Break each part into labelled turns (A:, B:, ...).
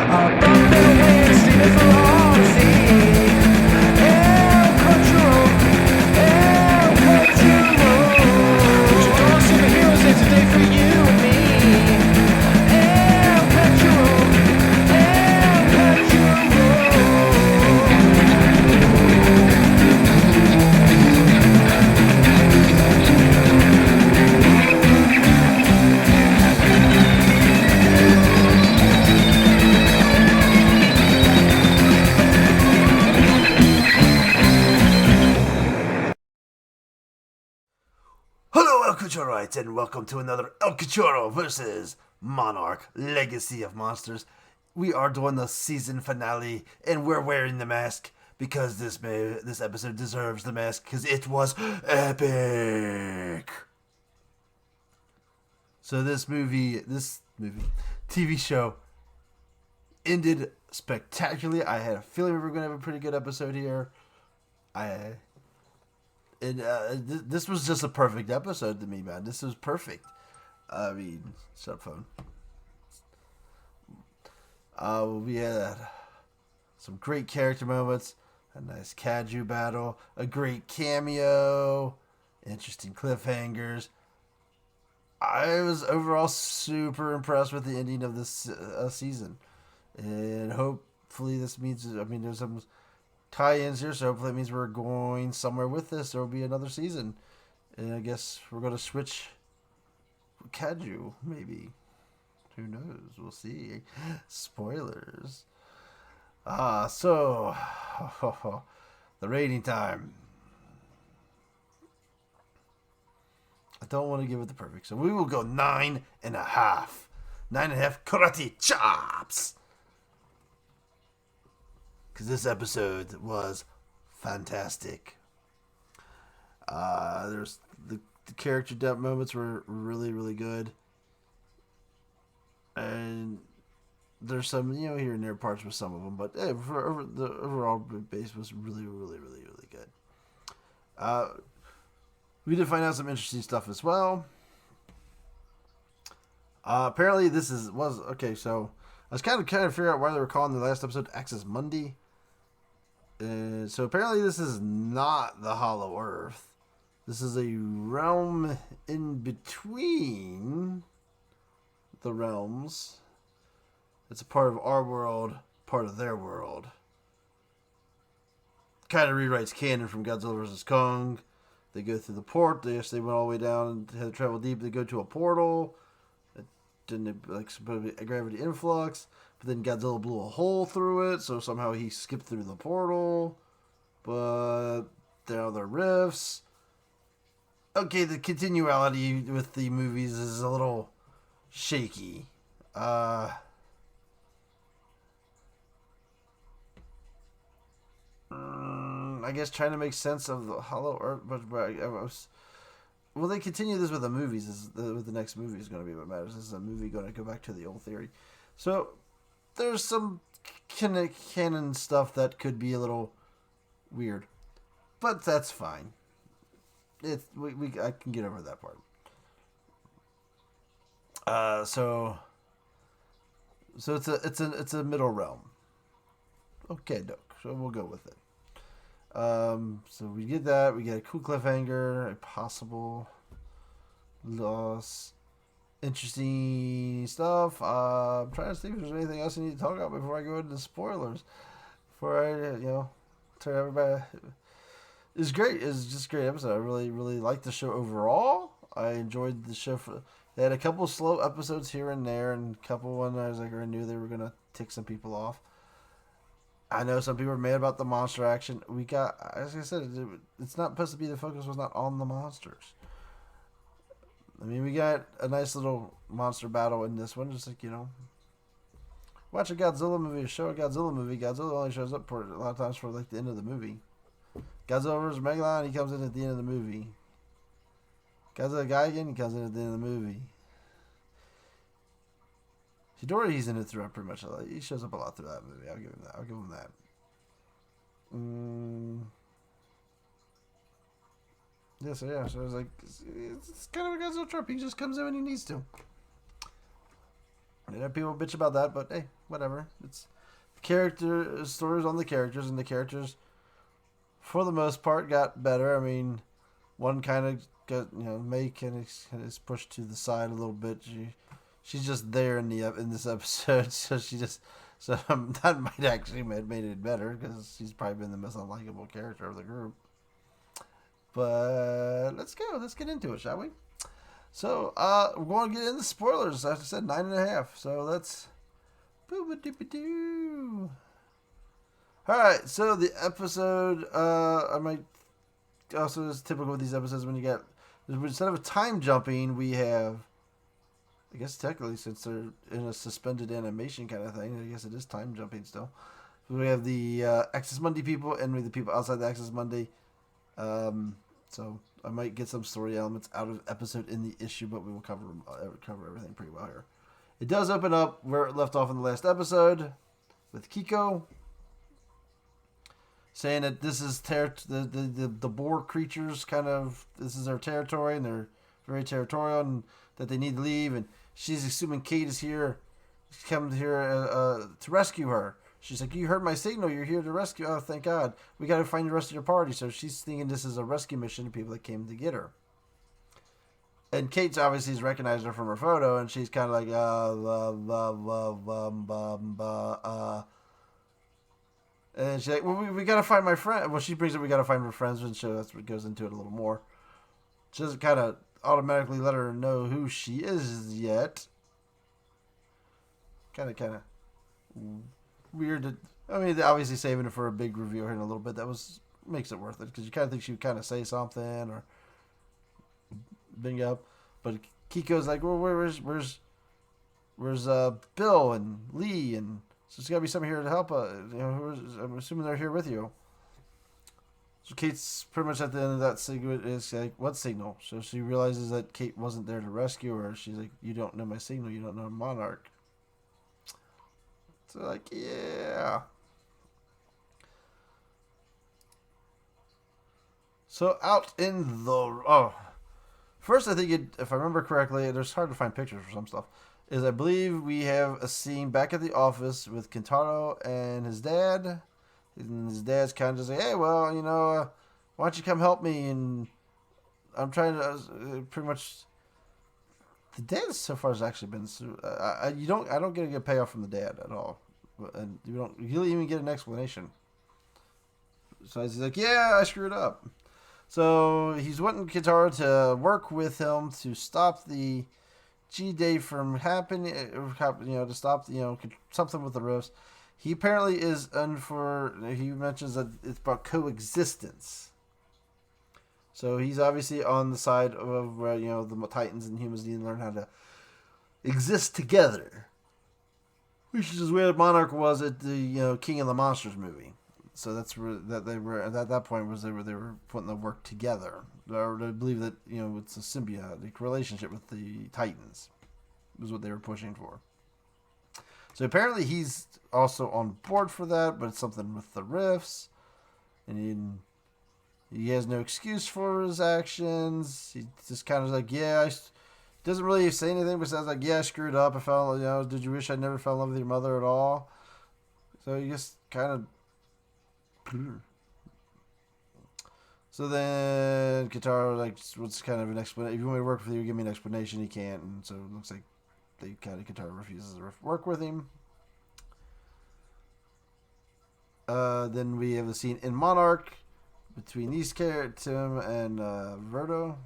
A: bumping away, streaming for all to see. El Cachorro, El Cachorro. There's a dawn superheroes day today for you and me. El Cachorro, El Cachorro.
B: Hello, El Cachorroites, and welcome to another El Cachorro versus Monarch Legacy of Monsters. We are doing the season finale, and we're wearing the mask because this episode deserves the mask because it was epic. So this TV show ended spectacularly. I had a feeling we were going to have a pretty good episode here. This was just a perfect episode to me, man. This was perfect. I mean, shut up, phone. We had some great character moments, a nice kaiju battle, a great cameo, interesting cliffhangers. I was overall super impressed with the ending of this season, and hopefully this means. I mean, there's some tie-ins here, so hopefully it means we're going somewhere with this. There will be another season, and I guess we're going to switch kaiju, maybe. Who knows? We'll see. Spoilers. So the rating time. I don't want to give it the perfect, so we will go 9.5. 9.5 karate chops. Because this episode was fantastic. There's the character depth moments were really, really good. And there's some, here and there parts with some of them. But hey, the overall base was really, really, really, really good. We did find out some interesting stuff as well. Apparently this was okay, so I was kind of figuring out why they were calling the last episode Access Monday. So apparently this is not the Hollow Earth. This is a realm in between the realms. It's a part of our world, part of their world. Kind of rewrites canon from Godzilla vs. Kong. They go through the port. They went all the way down and had to travel deep. They go to a portal. Then they supposed to be a gravity influx. But then Godzilla blew a hole through it, so somehow he skipped through the portal. But there are other rifts. Okay, the continuality with the movies is a little shaky. I guess trying to make sense of the Hollow Earth, well, they continue this with the movies. With the next movie is going to be what matters. This is a movie going to go back to the old theory. So there's some canon stuff that could be a little weird, but that's fine. I can get over that part. So it's a middle realm. Okay, Doc. So we'll go with it. So we get that. We get a cool cliffhanger, a possible loss, interesting stuff. I'm trying to see if there's anything else I need to talk about before I go into the spoilers. Before I, tell everybody, it's great. It's just a great episode. I really, really liked the show overall. I enjoyed the show. They had a couple slow episodes here and there, and a couple when I knew they were gonna tick some people off. I know some people are mad about the monster action. We got, as I said, it's not supposed to be, the focus was not on the monsters. I mean, we got a nice little monster battle in this one. Just watch a Godzilla movie, show a Godzilla movie. Godzilla only shows up for a lot of times for the end of the movie. Godzilla vs. Megalon, he comes in at the end of the movie. Godzilla Gigan, he comes in at the end of the movie. Hidori, he's in it throughout pretty much. He shows up a lot through that movie. I'll give him that. Yeah, so it's kind of a Godzilla trope. He just comes in when he needs to. You know, people bitch about that, but hey, whatever. It's character stories on the characters, and the characters, for the most part, got better. I mean, one kind of got, May kind of is pushed to the side a little bit. She's just there in this episode, that might actually made it better because she's probably been the most unlikable character of the group. But let's go. Let's get into it, shall we? So, we're going to get into spoilers. As I said, 9.5. So let's. Boo-ba-doo-ba-doo. Alright, so the episode, I might. Also, it's typical with these episodes when you get. Instead of time jumping, we have. I guess technically, since they're in a suspended animation kind of thing, I guess it is time jumping still. So we have the Access Monday people and we have the people outside the Access Monday. So I might get some story elements out of episode in the issue, but we will cover everything pretty well here. It does open up where it left off in the last episode with Kiko saying that this is the boar creatures this is their territory and they're very territorial and that they need to leave, and she's assuming Kate is here. She's come here to rescue her. She's like, you heard my signal. You're here to rescue. Oh, thank God. We got to find the rest of your party. So she's thinking this is a rescue mission to people that came to get her. And Kate's obviously has recognized her from her photo, and she's kind of like, and she's like, well, we got to find my friend. Well, she brings up we got to find her friends, and so that's what goes into it a little more. She doesn't kind of automatically let her know who she is yet. Kind of weird. I mean, obviously saving it for a big reveal here in a little bit. That makes it worth it because you kind of think she would kind of say something or bring up. But Kiko's like, well, where's Bill and Lee, and so there's got to be someone here to help. I'm assuming they're here with you. So Kate's pretty much at the end of that signal is like, what signal? So she realizes that Kate wasn't there to rescue her. She's like, you don't know my signal. You don't know Monarch. So like, yeah. So out in the first I think if I remember correctly, it's hard to find pictures for some stuff. Is I believe we have a scene back at the office with Kentaro and his dad. And his dad's kind of just like, hey, well, why don't you come help me? And I'm trying to pretty much. The dad so far has actually been. I don't get a good payoff from the dad at all, and you don't even get an explanation. So he's like, yeah, I screwed up. So he's wanting Kentaro to work with him to stop the G-Day from happening. To stop something with the rifts. He apparently is he mentions that it's about coexistence. So he's obviously on the side of where, the Titans and humans need to learn how to exist together. Which is where Monarch was at the, King of the Monsters movie. So that's where that they were at that point was they were putting the work together. Or they believe that, it's a symbiotic relationship with the Titans. Was what they were pushing for. So apparently he's also on board for that, but it's something with the rifts. And he has no excuse for his actions. He just kind of like, doesn't really say anything, but says like, yeah, I screwed up. I fell, did you wish I never fell in love with your mother at all? So he just kind of. So then Kentaro what's kind of an explanation. If you want me to work with you, give me an explanation. He can't, and so it looks like Kentaro refuses to work with him. Then we have a scene in Monarch between these characters, Tim and Verdago.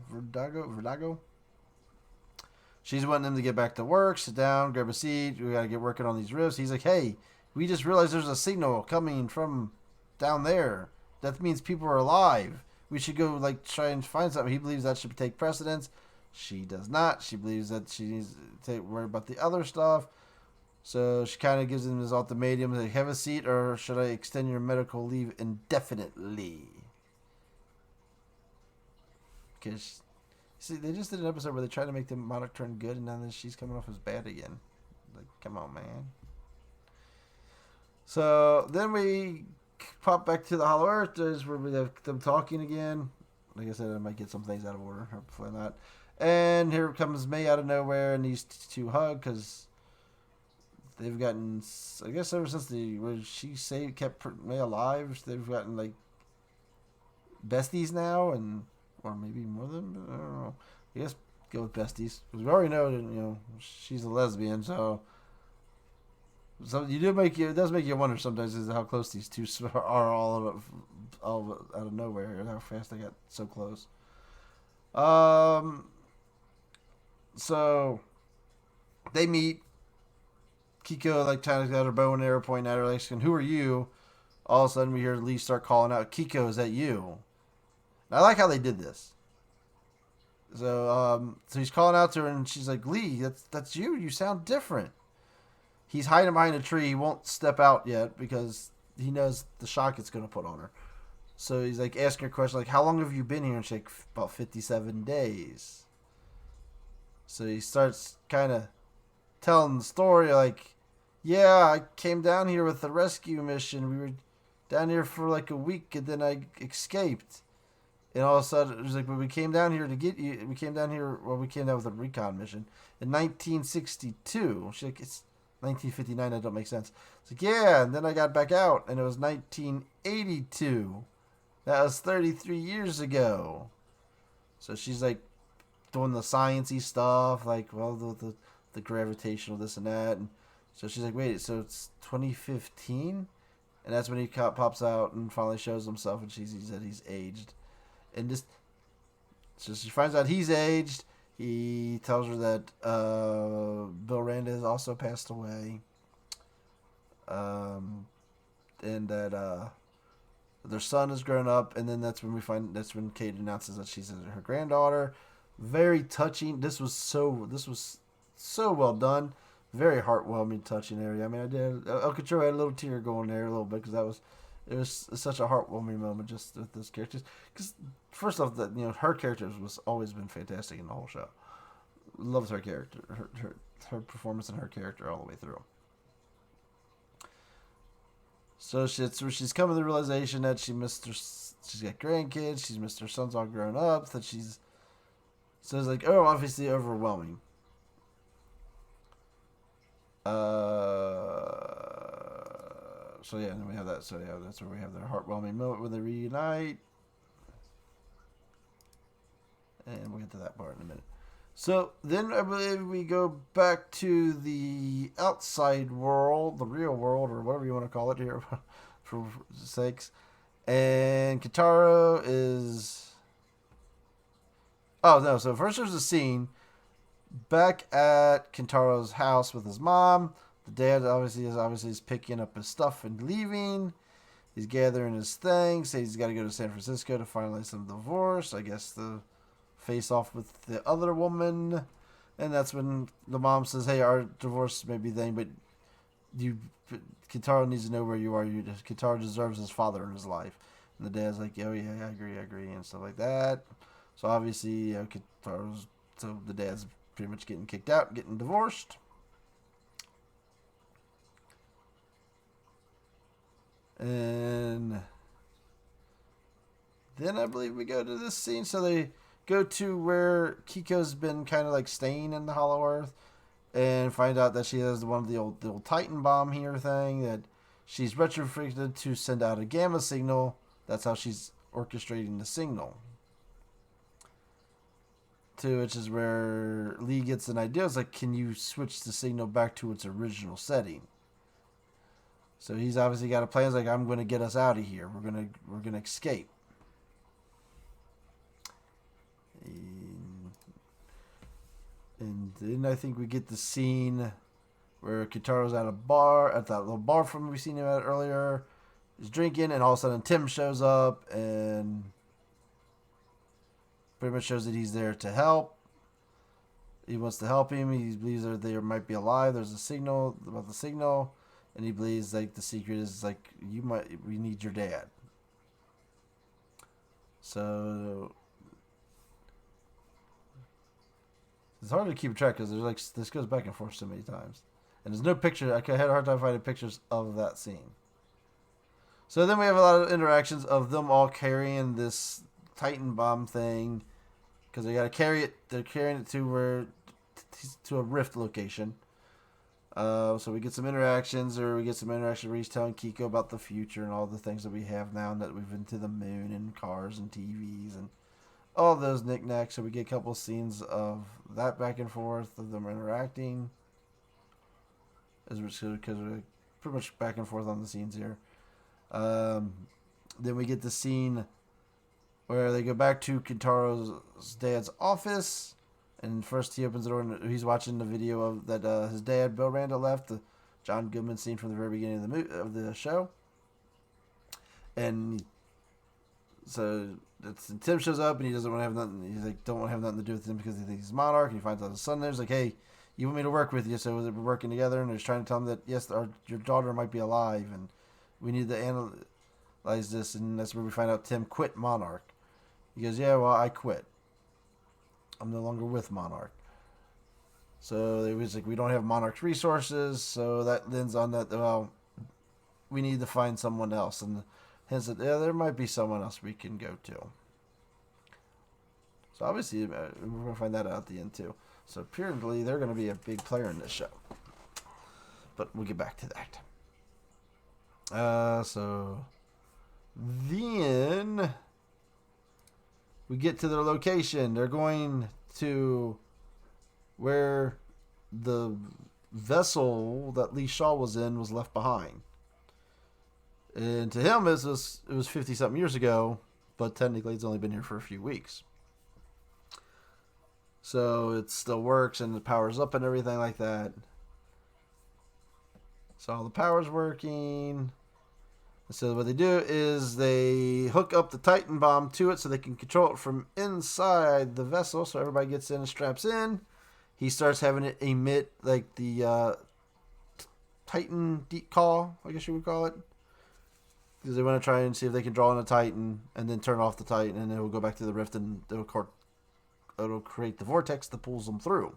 B: She's wanting him to get back to work, sit down, grab a seat. We gotta get working on these rifts. He's like, hey, we just realized there's a signal coming from down there. That means people are alive. We should go try and find something. He believes that should take precedence. She does not. She believes that she needs to worry about the other stuff. So she kind of gives him this ultimatum: like, have a seat, or should I extend your medical leave indefinitely? Because, see, they just did an episode where they tried to make the Monarch turn good, and now that she's coming off as bad again. Like, come on, man. So then we pop back to the Hollow Earth, where we have them talking again. Like I said, I might get some things out of order. Hopefully not. And here comes May out of nowhere and these two hug because they've gotten, I guess ever since where she kept May alive, they've gotten like besties now, and or maybe more than, I don't know. I guess go with besties because we already know that she's a lesbian, so it does make you wonder sometimes is how close these two are all out of nowhere and how fast they got so close. So they meet. Kiko like kind of got her bow and arrow pointing at her, like, "Who are you?" All of a sudden, we hear Lee start calling out, "Kiko, is that you?" And I like how they did this. So he's calling out to her, and she's like, "Lee, that's you. You sound different." He's hiding behind a tree. He won't step out yet because he knows the shock it's going to put on her. So he's like asking her a question like, "How long have you been here?" And she's like, "About 57 days." So he starts kind of telling the story like, "Yeah, I came down here with the rescue mission. We were down here for like a week, and then I escaped." And all of a sudden, it was like, "But we came down here to get you. We came down here. Well, we came down with a recon mission in 1962." She's like, "It's 1959. That don't make sense." It's like, "Yeah," and then I got back out, and it was 1982. That was 33 years ago. So she's like doing the sciencey stuff, like, well, the gravitational this and that, and so she's like, "Wait, so it's 2015?" And that's when he pops out and finally shows himself, and she sees that he's aged, and just so she finds out he's aged. He tells her that Bill Randa has also passed away, and that their son has grown up, and then that's when Kate announces that she's her granddaughter. Very touching. This was so well done. Very heartwarming, touching area. I mean, I did. El Cachorro had a little tear going there a little bit because it was such a heartwarming moment just with those characters. Because first off, her character was always been fantastic in the whole show. Loves her character, her performance and her character all the way through. So she's come to the realization that she's got grandkids, she's missed her sons all grown up, that so it's like, oh, obviously overwhelming. So yeah, and then we have that. So yeah, that's where we have their heartwarming moment when they reunite, and we'll get to that part in a minute. So then I believe we go back to the outside world, the real world, or whatever you want to call it here, for sakes. And Kitaro is. Oh no! So first there's a scene back at Kintaro's house with his mom. The dad obviously is picking up his stuff and leaving. He's gathering his things. Says he's got to go to San Francisco to finalize some divorce. I guess the face off with the other woman, and that's when the mom says, "Hey, our divorce may be thing, but Kitaro needs to know where you are. Kitaro deserves his father in his life." And the dad's like, "Oh yeah, I agree," and stuff like that. So obviously, so the dad's pretty much getting kicked out, getting divorced. And then I believe we go to this scene. So they go to where Kiko's been kind of like staying in the Hollow Earth, and find out that she has one of the old Titan bomb here thing that she's retrofitted to send out a gamma signal. That's how she's orchestrating the signal. Which is where Lee gets an idea. It's like, can you switch the signal back to its original setting? So he's obviously got a plan. He's like, I'm going to get us out of here. We're gonna escape. And then I think we get the scene where Kitaro's at that little bar from we seen him at earlier. He's drinking, and all of a sudden Tim shows up and pretty much shows that he's there to help. He wants to help him. He believes that they might be alive. There's a signal about the signal, and he believes like the secret is like we need your dad. So it's hard to keep track because there's like this goes back and forth so many times, and there's no picture. I had a hard time finding pictures of that scene. So then we have a lot of interactions of them all carrying this Titan bomb thing. Because they got to carry it. They're carrying it to a rift location. So we get some interactions, where he's telling Kiko about the future and all the things that we have now, and that we've been to the moon and cars and TVs and all those knickknacks. So we get a couple scenes of that back and forth of them interacting, because we're pretty much back and forth on the scenes here. Then we get the scene where they go back to Kintaro's dad's office, and first he opens the door and he's watching the video of that his dad, Bill Randall, left, the John Goodman scene from the very beginning of the show. And so Tim shows up and he doesn't want to have nothing. He's like, don't want to have nothing to do with him because he thinks he's Monarch. And he finds out his son there. He's like, hey, you want me to work with you? So we're working together, and he's trying to tell him that yes, your daughter might be alive, and we need to analyze this. And that's where we find out Tim quit Monarch. He goes, yeah, well, I quit. I'm no longer with Monarch. So it was like, we don't have Monarch's resources, so that lends on that, well, we need to find someone else. And hence, yeah, there might be someone else we can go to. So obviously, we're going to find that out at the end too. So apparently, they're going to be a big player in this show. But we'll get back to that. So then we get to their location. They're going to where the vessel that Lee Shaw was in was left behind. And to him, it was 50-something years ago, but technically it's only been here for a few weeks. So it still works, and the power's up and everything like that. So all the power's working. So what they do is they hook up the Titan bomb to it so they can control it from inside the vessel. So everybody gets in and straps in. He starts having it emit like the Titan deep call, I guess you would call it. Because they want to try and see if they can draw in a Titan and then turn off the Titan, and it will go back to the rift, and it'll create the vortex that pulls them through.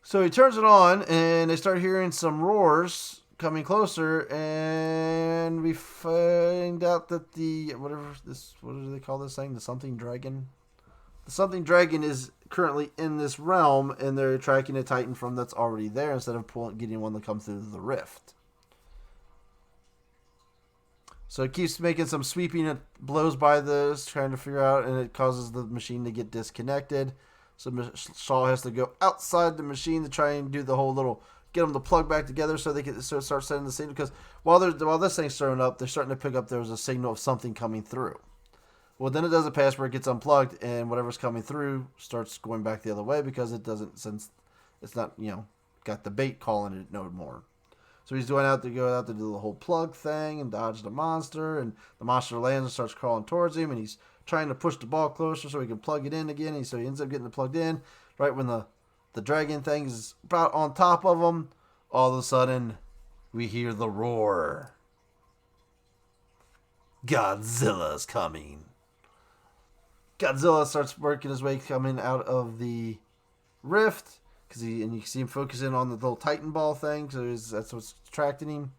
B: So he turns it on, and they start hearing some roars coming closer, and we find out that what do they call this thing? The something dragon? The something dragon is currently in this realm, and they're tracking a Titan from that's already there instead of getting one to come through the rift. So it keeps making some sweeping. It blows by this, trying to figure out, and it causes the machine to get disconnected. So Shaw has to go outside the machine to try and do the whole little, get them to plug back together so they can start sending the signal. Because while this thing's throwing up, they're starting to pick up there's a signal of something coming through. Well, then it doesn't pass where it gets unplugged, and whatever's coming through starts going back the other way because it doesn't, since it's not, got the bait calling it no more. So he's go out to do the whole plug thing and dodge the monster, and the monster lands and starts crawling towards him, and he's trying to push the ball closer so he can plug it in again. So he ends up getting it plugged in right when the dragon thing is about on top of him. All of a sudden, we hear the roar. Godzilla's coming. Godzilla starts working his way coming out of the rift. And you see him focusing on the little Titan ball thing, so that's what's attracting him.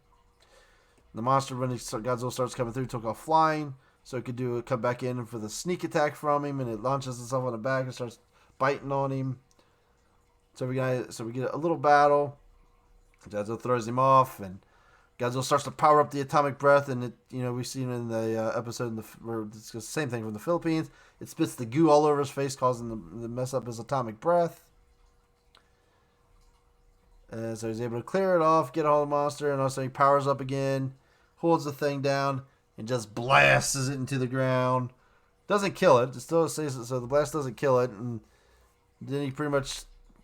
B: The monster, when Godzilla starts coming through, took off flying, so it could come back in for the sneak attack from him, and it launches itself on the back and starts biting on him. So we get a little battle. Godzilla throws him off, and Godzilla starts to power up the atomic breath, and we've seen in the episode where it's the same thing from the Philippines. It spits the goo all over his face, causing the mess up his atomic breath. So he's able to clear it off, get all the monster, and also he powers up again, holds the thing down, and just blasts it into the ground. Doesn't kill it. It still stays, so the blast doesn't kill it, and then he pretty much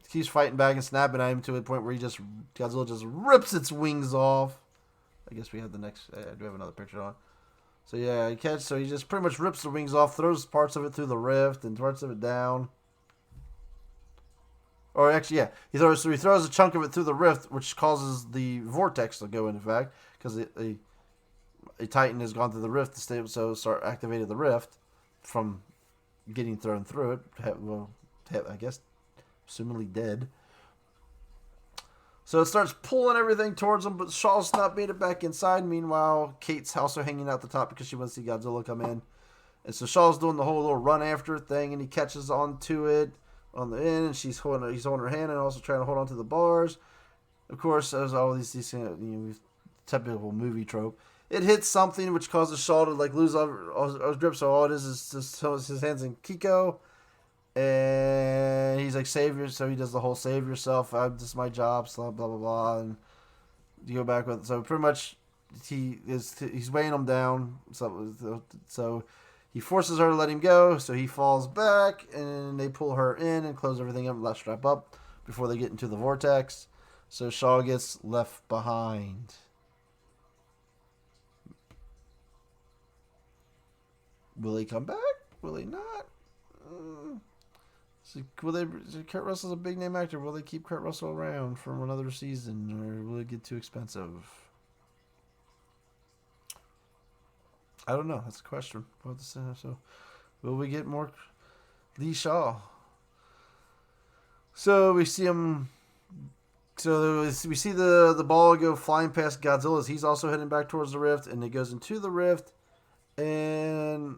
B: keeps fighting back and snapping at him to a point where Godzilla just rips its wings off. I guess we have the next. I do have another picture on. So yeah, he just pretty much rips the wings off, throws parts of it through the rift, and parts of it down. Or actually, yeah, he throws a chunk of it through the rift, which causes the vortex to go into effect because a Titan has gone through the rift to stay, so activated the rift from getting thrown through it. I guess, assumingly dead. So it starts pulling everything towards him, but Shaw's not made it back inside. Meanwhile, Kate's also hanging out the top because she wants to see Godzilla come in. And so Shaw's doing the whole little run after thing, and he catches onto it. on the end, and he's holding her hand and also trying to hold on to the bars. Of course, as all these typical movie trope, it hits something which causes Shaw to like lose all his grip. So all it is just his hands in Kiko, and he's like save your. So he does the whole save yourself. This is my job. Blah blah blah blah. And you go back with so pretty much he's weighing him down. So he forces her to let him go. So he falls back, and they pull her in and close everything up, let strap up before they get into the vortex. So Shaw gets left behind. Will he come back? Will he not? Kurt Russell's a big name actor. Will they keep Kurt Russell around for another season, or will it get too expensive? I don't know. That's a question. So, will we get more Lee Shaw? So we see him. So we see the ball go flying past Godzilla's. He's also heading back towards the rift, and it goes into the rift. And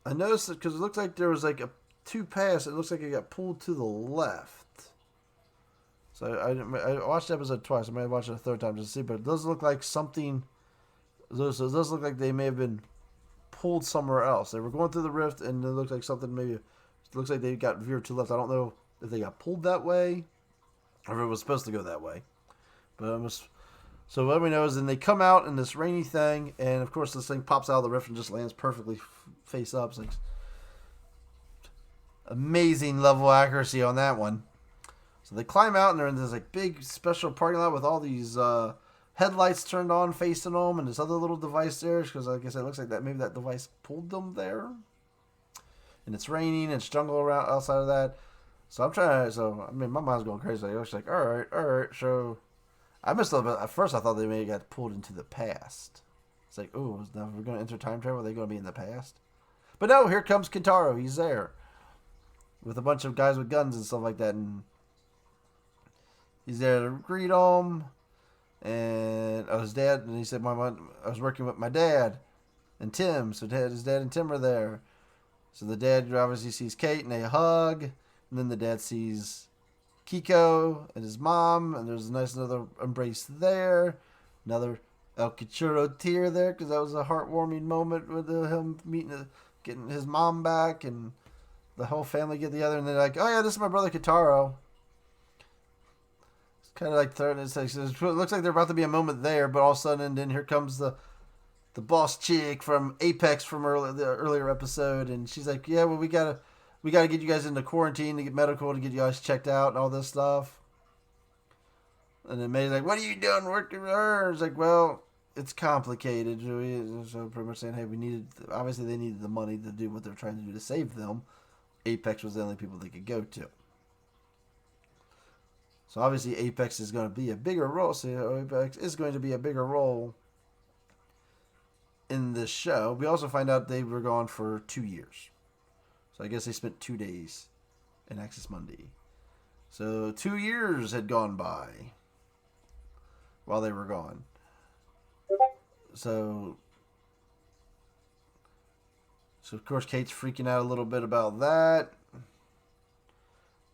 B: I noticed it because it looked like there was like a 2 pass. It looks like it got pulled to the left. So I watched the episode twice. I might watch it a third time just to see, but it does look like something. So it does look like they may have been pulled somewhere else. They were going through the rift, and it looked like something maybe. It looks like they got veered to the left. I don't know if they got pulled that way, or if it was supposed to go that way. But so what we know is then they come out in this rainy thing, and of course this thing pops out of the rift and just lands perfectly face up. It's like amazing level of accuracy on that one. So they climb out, and they're in this like big special parking lot with all these headlights turned on facing them, and this other little device there, because like I said, it looks like that maybe that device pulled them there. And it's raining, and it's jungle around outside of that. So my mind's going crazy. I was like, all right. So I missed a little bit. At first, I thought they may have got pulled into the past. It's like, oh, now we're going to enter time travel. Are they going to be in the past? But no, here comes Kintaro. He's there with a bunch of guys with guns and stuff like that, and he's there to greet them. And his dad, and he said, I was working with my dad and Tim. So his dad and Tim are there. So the dad obviously sees Kate, and they hug. And then the dad sees Kiko and his mom, and there's a nice another embrace there. Another El Cachorro tear there, because that was a heartwarming moment with him getting his mom back, and the whole family get together, and they're like, oh yeah, this is my brother Kitaro. It's kind of like third. It looks like they're about to be a moment there, but all of a sudden, and then here comes the boss chick from Apex from the earlier episode, and she's like, yeah, well, we gotta get you guys into quarantine to get medical to get you guys checked out and all this stuff. And then May's like, what are you doing working with her? It's like, well, it's complicated. So pretty much saying, hey, obviously they needed the money to do what they're trying to do to save them. Apex was the only people they could go to. So obviously Apex is going to be a bigger role. So Apex is going to be a bigger role in this show. We also find out they were gone for 2 years. So I guess they spent 2 days in Access Mundi. So 2 years had gone by while they were gone. So of course Kate's freaking out a little bit about that.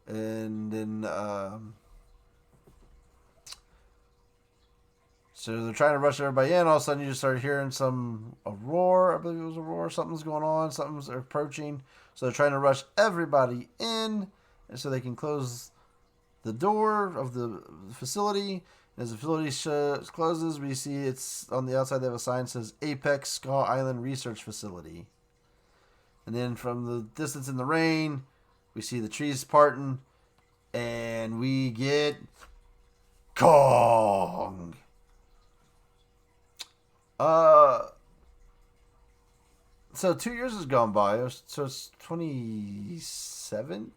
B: And then so they're trying to rush everybody in. All of a sudden you just start hearing a roar. I believe it was a roar. Something's going on. Something's approaching. So they're trying to rush everybody in, and so they can close the door of the facility. As the facility closes, we see it's on the outside. They have a sign that says Apex Skull Island Research Facility. And then from the distance in the rain, we see the trees parting, and we get Kong. So 2 years has gone by. So it's 2017.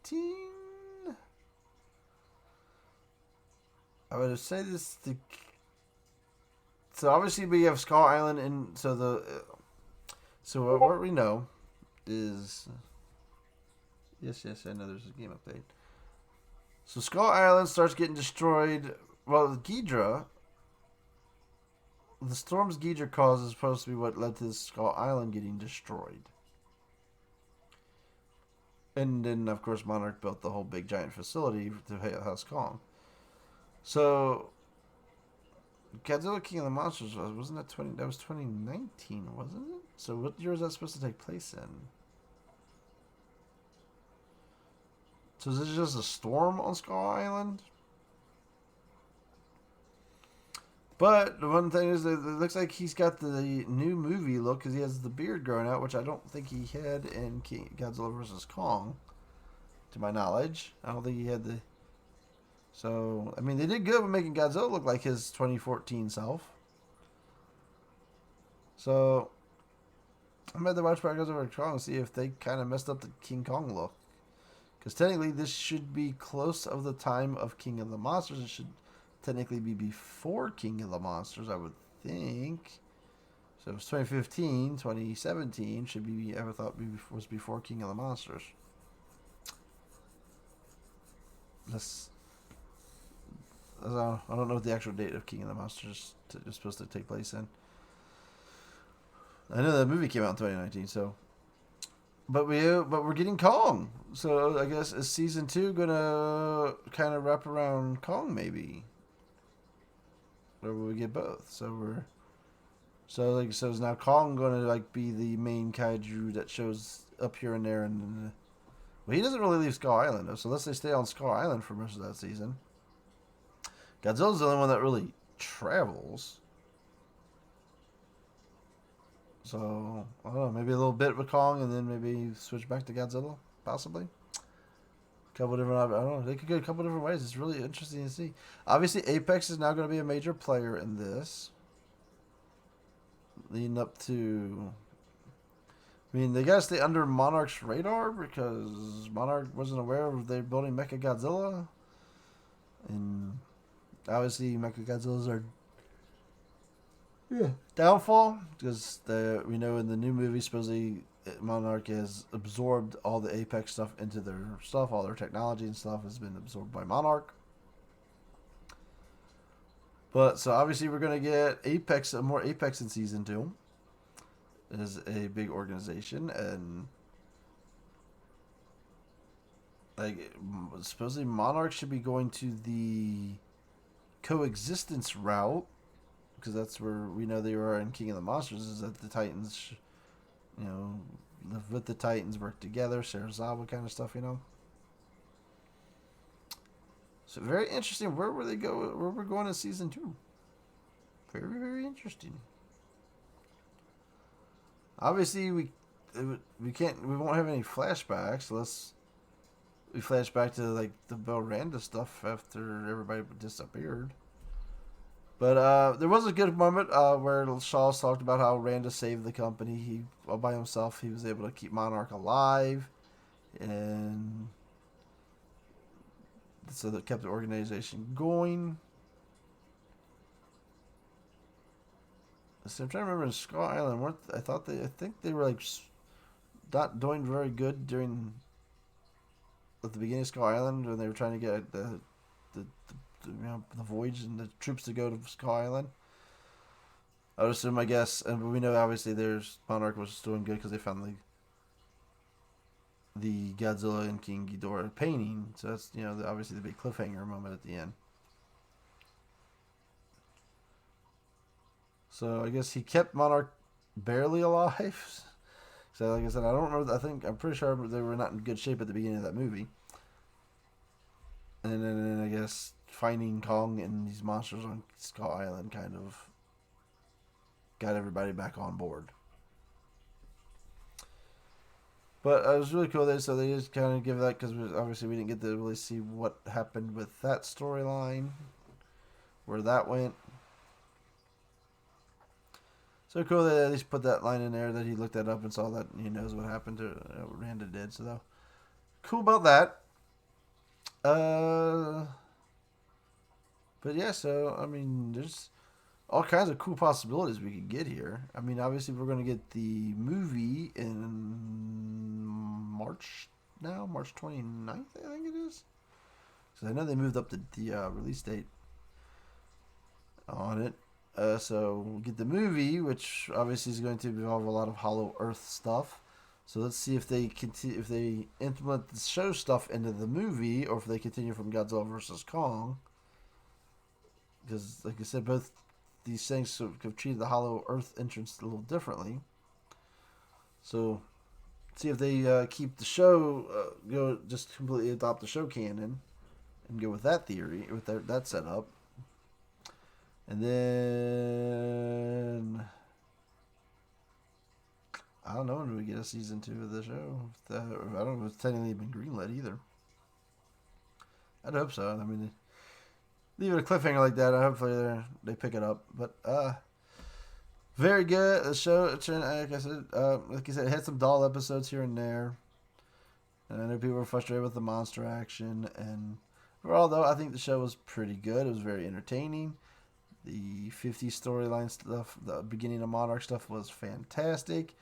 B: I would say this. So obviously we have Skull Island, and so what we know is yes. I know there's a game update. So Skull Island starts getting destroyed. Well, Ghidra. The storms Ghidra caused is supposed to be what led to Skull Island getting destroyed. And then, of course, Monarch built the whole big giant facility to house Kong. So, Godzilla King of the Monsters wasn't that 20? That was 2019, wasn't it? So, what year was that supposed to take place in? So, is this just a storm on Skull Island? But the one thing is that it looks like he's got the new movie look because he has the beard growing out, which I don't think he had in Godzilla vs. Kong, to my knowledge. I don't think he had the. So, I mean, they did good with making Godzilla look like his 2014 self. So, I'm about to watch Godzilla vs. Kong and see if they kind of messed up the King Kong look. Because technically, this should be close of the time of King of the Monsters. It should technically be before King of the Monsters, I would think. So it was 2015, 2017 should be, I thought was before King of the Monsters. I don't know what the actual date of King of the Monsters is supposed to take place in. I know the movie came out in 2019, so. But we're getting Kong, so I guess is season 2 gonna kind of wrap around Kong maybe? Or will we get both? So is now Kong going to like be the main kaiju that shows up here and there, and well, he doesn't really leave Skull Island though. So unless they stay on Skull Island for most of that season, Godzilla's the only one that really travels. So I don't know, maybe a little bit with Kong, and then maybe switch back to Godzilla, possibly. Couple different, I don't know. They could go a couple different ways. It's really interesting to see. Obviously, Apex is now going to be a major player in this, leading up to. I mean, they got to stay under Monarch's radar because Monarch wasn't aware of they're building Mecha Godzilla, and obviously Mecha Godzillas are downfall because we know in the new movie supposedly Monarch has absorbed all the Apex stuff into their stuff. All their technology and stuff has been absorbed by Monarch. But so obviously we're gonna get Apex, more Apex in season 2. It is a big organization, and like supposedly Monarch should be going to the coexistence route because that's where we know they were in King of the Monsters. Is that the Titans, live with the Titans, work together, Sarazawa kind of stuff, So very interesting. Where will they go? Where we're going in season 2? Very, very interesting. Obviously, we won't have any flashbacks unless we flash back to like the Belranda stuff after everybody disappeared. But there was a good moment where Shaw talked about how Randa saved the company. He, all by himself, he was able to keep Monarch alive, and so that kept the organization going. So I'm trying to remember in Skull Island. I think they were like not doing very good at the beginning of Skull Island when they were trying to get the voyage and the troops to go to Skull Island. I would assume, I guess, and we know obviously there's Monarch was doing good because they found the Godzilla and King Ghidorah painting. So that's obviously the big cliffhanger moment at the end. So I guess he kept Monarch barely alive. So like I said, I don't remember. I'm pretty sure they were not in good shape at the beginning of that movie. And then I guess finding Kong and these monsters on Skull Island kind of got everybody back on board. But it was really cool. They just kind of give that because obviously we didn't get to really see what happened with that storyline, where that went. So cool that they at least put that line in there that he looked that up and saw that and he knows what happened to Randa did. So cool about that. But yeah, so I mean, there's all kinds of cool possibilities we could get here. I mean, obviously we're gonna get the movie in March now, March 29th, I think it is. So I know they moved up the release date on it. So we'll get the movie, which obviously is going to involve a lot of Hollow Earth stuff. So let's see if they continue, if they implement the show stuff into the movie, or if they continue from Godzilla versus Kong. Because, like I said, both these things have treated the Hollow Earth entrance a little differently. So, see if they keep the show, just completely adopt the show canon, and go with that theory, with that setup. And then I don't know when we get a season 2 of the show. I don't know if it's technically been greenlit either. I'd hope so. I mean, leave it a cliffhanger like that. Hopefully they pick it up. But very good. The show, like I said, it had some dull episodes here and there. And I know people were frustrated with the monster action. And overall, though, I think the show was pretty good. It was very entertaining. The 50s storyline stuff, the beginning of Monarch stuff was fantastic.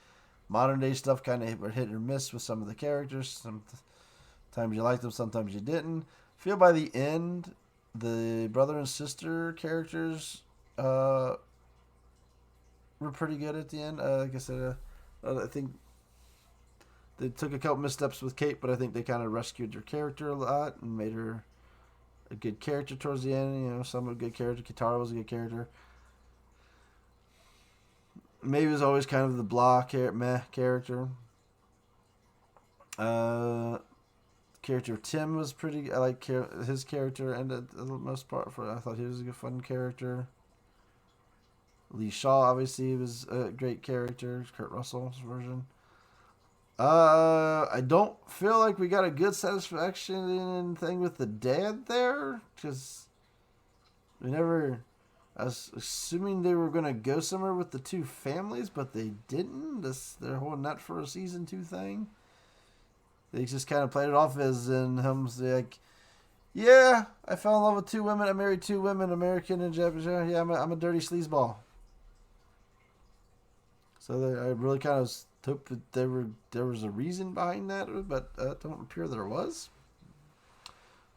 B: Modern day stuff kind of hit or miss with some of the characters. Sometimes you liked them, sometimes you didn't. I feel by the end, the brother and sister characters were pretty good at the end. Like I said, I think they took a couple missteps with Kate, but I think they kind of rescued her character a lot and made her a good character towards the end. You know, some a good character. Cachorro was a good character. Maybe was always kind of the blah meh character. Character of Tim was pretty. I like his character, and the most part for I thought he was a good fun character. Lee Shaw obviously was a great character. Kurt Russell's version. I don't feel like we got a good satisfaction thing with the dad there, because we never. I was assuming they were going to go somewhere with the two families, but they didn't. They're holding that for a season 2 thing. They just kind of played it off as in him like, yeah, I fell in love with 2 women. I married 2 women, American and Japanese. Yeah, I'm a dirty sleazeball. So I really kind of hoped that there was a reason behind that, but it don't appear there was.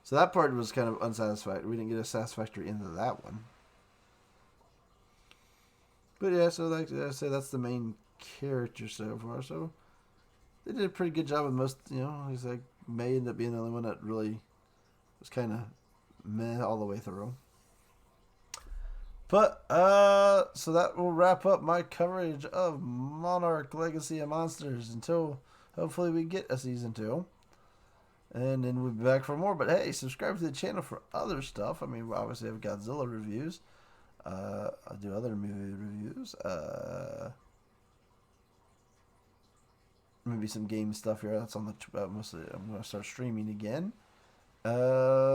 B: So that part was kind of unsatisfactory. We didn't get a satisfactory end of that one. But yeah, so like I said, that's the main character so far. So they did a pretty good job with most. You know, he's like may end up being the only one that really was kind of meh all the way through. But so that will wrap up my coverage of Monarch: Legacy of Monsters until hopefully we get a season 2. And then we'll be back for more. But hey, subscribe to the channel for other stuff. I mean, we obviously have Godzilla reviews. I do other movie reviews. Maybe some game stuff here. That's on the mostly. I'm gonna start streaming again.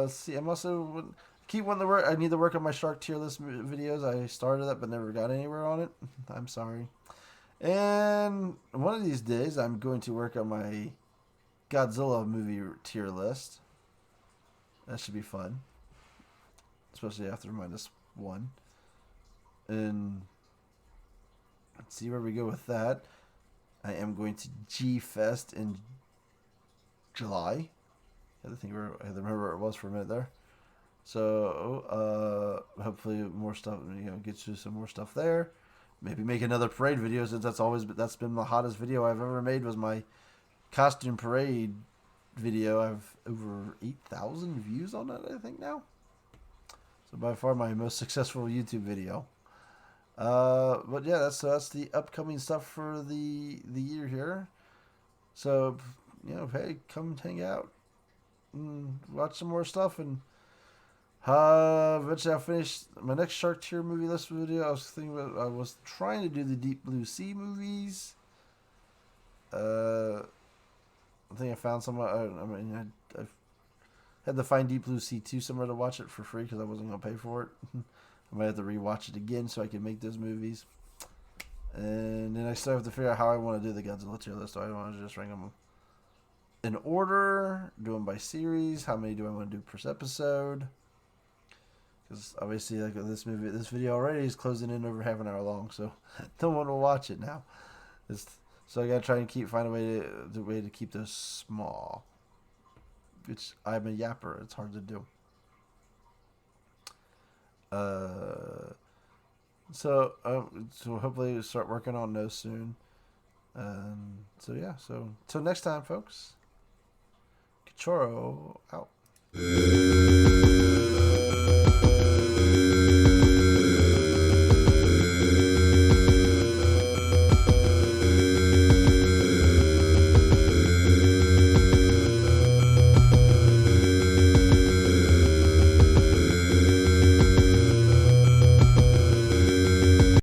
B: See, I'm also keep wanting to work. I need to work on my Shark tier list videos. I started that, but never got anywhere on it. I'm sorry. And one of these days, I'm going to work on my Godzilla movie tier list. That should be fun, especially after -1. And let's see where we go with that. I am going to G Fest in July. I had to remember where it was for a minute there. So hopefully more stuff. Get you some more stuff there. Maybe make another parade video, since that's been the hottest video I've ever made. Was my costume parade video. I've over 8,000 views on it, I think now. So by far my most successful YouTube video. But yeah, that's the upcoming stuff for the year here. So hey, come hang out and watch some more stuff, and eventually I'll finish my next Shark Tier movie list video. I was trying to do the Deep Blue Sea movies. I think I found somewhere. I had to find Deep Blue Sea 2 somewhere to watch it for free because I wasn't gonna pay for it. I might have to rewatch it again so I can make those movies. And then I still have to figure out how I want to do the Godzilla tier list. Do I want to just rank them in order? Do them by series? How many do I want to do per episode? Because obviously, like this video already is closing in over half an hour long, so I don't want to watch it now. So I gotta try and find a way to keep those small. Which I'm a yapper. It's hard to do. So hopefully we'll start working on those soon. So yeah, so till next time, folks. Cachorro out.